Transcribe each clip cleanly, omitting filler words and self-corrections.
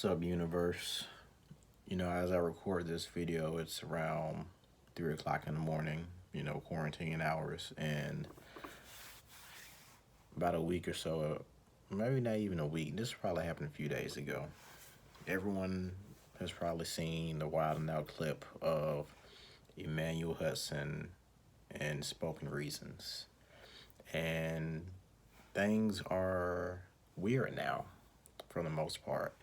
What's up, universe? As I record this video, it's around 3 o'clock in the morning, quarantine hours. And about a week or so, maybe not even a week, this probably happened a few days ago. Everyone has probably seen the Wild and Out clip of Emmanuel Hudson and Spoken Reasons. And things are weird now, for the most part.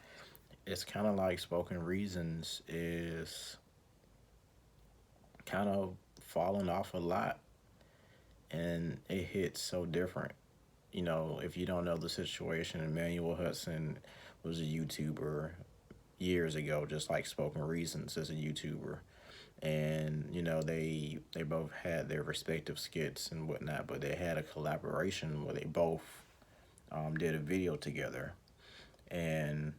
It's kind of like Spoken Reasons is kind of falling off a lot, and it hits so different. If you don't know the situation, Emmanuel Hudson was a YouTuber years ago, just like Spoken Reasons as a YouTuber. And they both had their respective skits and whatnot, but they had a collaboration where they both did a video together. And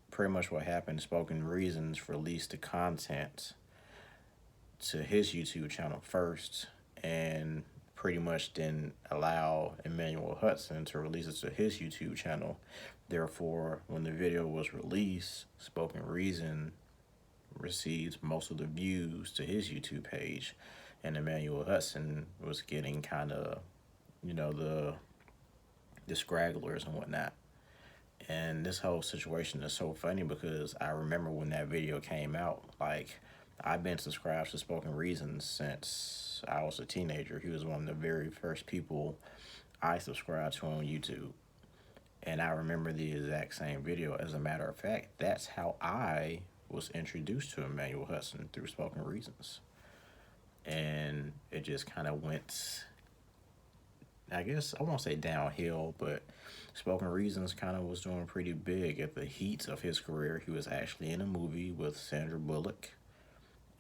pretty much what happened, Spoken Reasons released the content to his YouTube channel first, and pretty much didn't allow Emmanuel Hudson to release it to his YouTube channel. Therefore, when the video was released, Spoken Reason received most of the views to his YouTube page, and Emmanuel Hudson was getting kind of, the scragglers and whatnot. And this whole situation is so funny because I remember when that video came out, like, I've been subscribed to Spoken Reasons since I was a teenager. He was one of the very first people I subscribed to on YouTube. And I remember the exact same video. As a matter of fact, that's how I was introduced to Emmanuel Hudson, through Spoken Reasons. And it just kind of went, I guess, I won't say downhill, but Spoken Reasons kind of was doing pretty big at the heat of his career. He was actually in a movie with Sandra Bullock,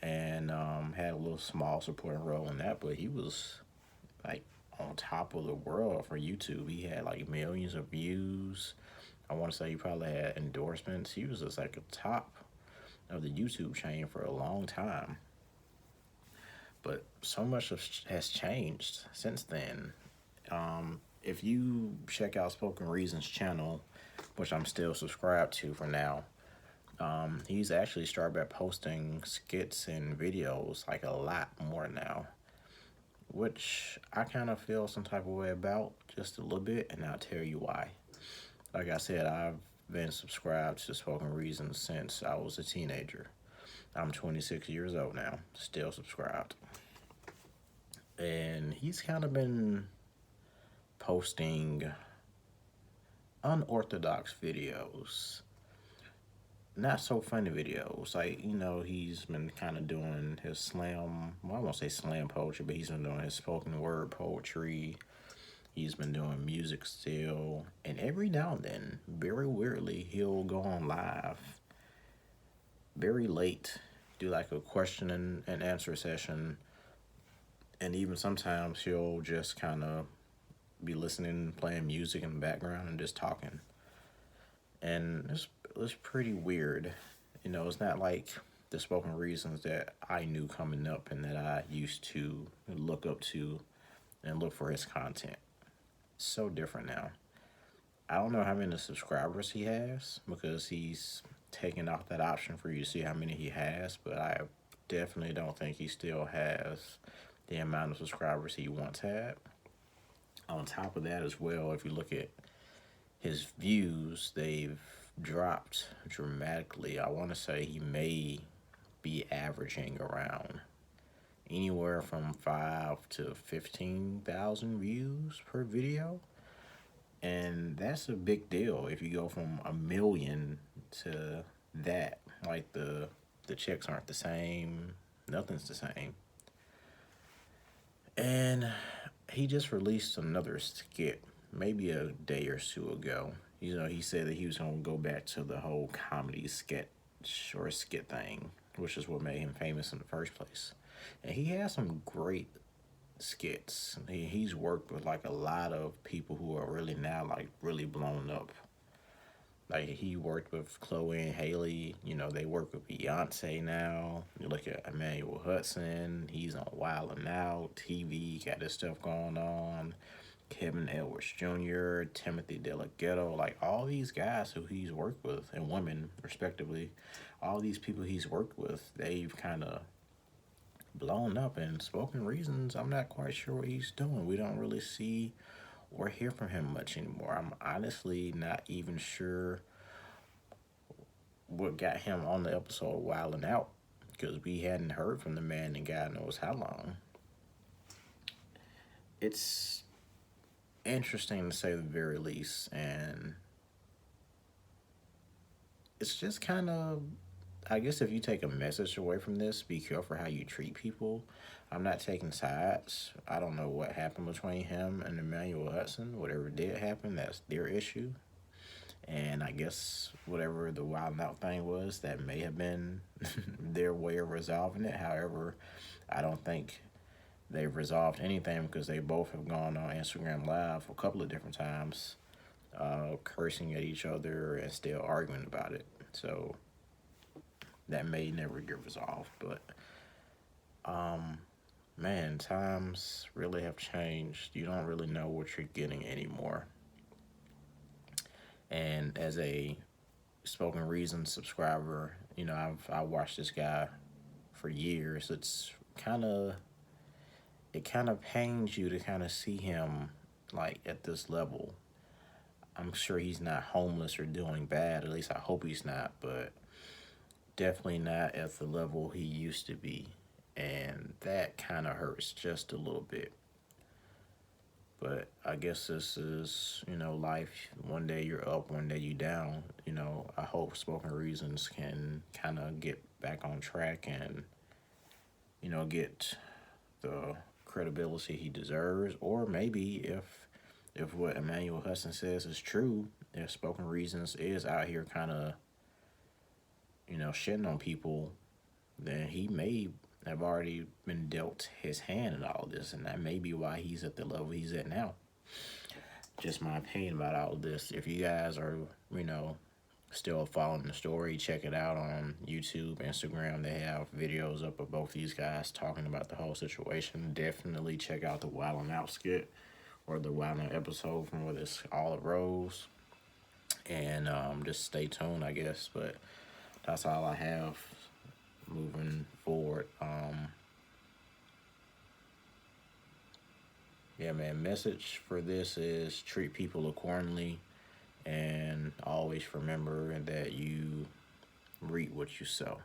and had a little small supporting role in that, but he was like on top of the world for YouTube. He had like millions of views. I want to say he probably had endorsements. He was just like a top of the YouTube chain for a long time. But so much has changed since then. If you check out Spoken Reasons channel, which I'm still subscribed to for now, he's actually started back posting skits and videos like a lot more now, which I kind of feel some type of way about, just a little bit, and I'll tell you why. Like I said, I've been subscribed to Spoken Reasons since I was a teenager. I'm 26 years old now, still subscribed. And he's kind of been posting unorthodox videos, not so funny videos. Like, he's been kind of doing his slam, well, I won't say slam poetry, but he's been doing his spoken word poetry. He's been doing music still. And every now and then, very weirdly, he'll go on live very late, do like a question and answer session. And even sometimes he'll just kind of be listening, playing music in the background and just talking. And it's pretty weird. It's not like the Spoken Reasons that I knew coming up and that I used to look up to and look for his content. It's so different now. I don't know how many subscribers he has, because he's taken off that option for you to see how many he has, but I definitely don't think he still has the amount of subscribers he once had. On top of that as well, if you look at his views, they've dropped dramatically. I want to say he may be averaging around anywhere from 5 to 15,000 views per video. And that's a big deal if you go from 1 million to that. Like, the checks aren't the same, nothing's the same. And he just released another skit maybe a day or two ago. He said that he was going to go back to the whole comedy sketch or skit thing, which is what made him famous in the first place. And he has some great skits. He's worked with like a lot of people who are really now like really blown up. Like, he worked with Chloe and Haley. They work with Beyonce now. You look at Emmanuel Hudson. He's on Wild and Out TV. Got this stuff going on. Kevin Edwards Jr., Timothy Delgado, like all these guys who he's worked with, and women respectively, all these people he's worked with, they've kind of blown up and spoken reasons. I'm not quite sure what he's doing. We don't really see or hear from him much anymore. I'm honestly not even sure what got him on the episode Wilding Out, because we hadn't heard from the man in God knows how long. It's interesting to say the very least, and it's just kind of, I guess if you take a message away from this, be careful how you treat people. I'm not taking sides. I don't know what happened between him and Emmanuel Hudson. Whatever did happen, that's their issue. And I guess whatever the Wild Out thing was, that may have been their way of resolving it. However, I don't think they've resolved anything, because they both have gone on Instagram Live a couple of different times, cursing at each other and still arguing about it. So that may never get resolved. But man, times really have changed. You don't really know what you're getting anymore. And as a Spoken Reason subscriber, I watched this guy for years. It kind of pains you to kind of see him like at this level. I'm sure he's not homeless or doing bad. At least I hope he's not, but definitely not at the level he used to be. And that kind of hurts just a little bit. But I guess this is, life. One day you're up, one day you down. I hope Spoken Reasons can kind of get back on track and, get the credibility he deserves. Or maybe if what Emmanuel Hudson says is true, if Spoken Reasons is out here kind of, shitting on people, then he may have already been dealt his hand in all of this, and that may be why he's at the level he's at now. Just my opinion about all of this. If you guys are, still following the story, check it out on YouTube, Instagram. They have videos up of both these guys talking about the whole situation. Definitely check out the Wildin' Out skit, or the Wildin' Out episode from where this all arose. And just stay tuned, I guess. But that's all I have moving forward. Yeah, man, message for this is treat people accordingly, and always remember that you reap what you sow.